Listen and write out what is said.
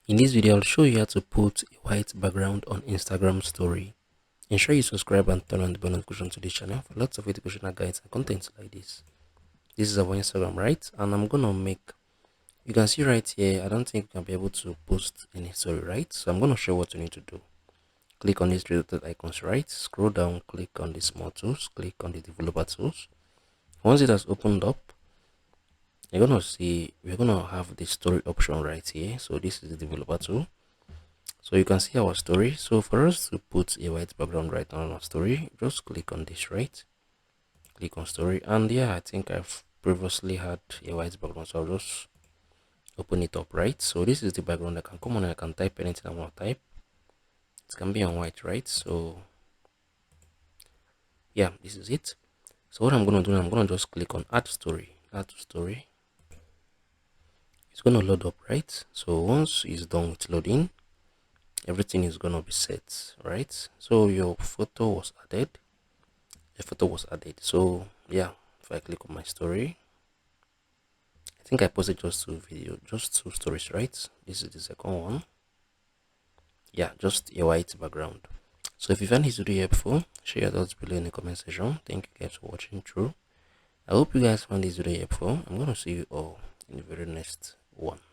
In this video, I'll show you how to put a white background on Instagram story. Ensure you subscribe and turn on the bell notification to this channel for lots of educational guides and content like this. This is our Instagram, right? And I'm gonna make, you can see right here, I don't think you can be able to post any story, right? So I'm gonna show what you need to do. Click on these three dotted icons, right? Scroll down, click on the small tools, click on the developer tools. Once it has opened up, you're gonna see we're gonna have the story option right here. So this is the developer tool. So you can see our story. So for us to put a white background right on our story, just click on this, right? Click on story, and yeah, I think I've previously had a white background, so I'll just open it up, right? So this is the background. I can come on and I can type anything I want to type. It can be on white, right? So yeah, this is it. So what I'm gonna do, I'm gonna just click on add story, add to story. It's gonna load up, right? So once it's done with loading, everything is gonna be set, right? So your photo was added, so yeah, if I click on my story, I think I posted just two stories, right? This is the second one. Yeah, just a white background. So if you find this video helpful, share your thoughts below in the comment section. Thank you guys for watching through. I hope you guys found this video helpful. I'm gonna see you all in the very next one.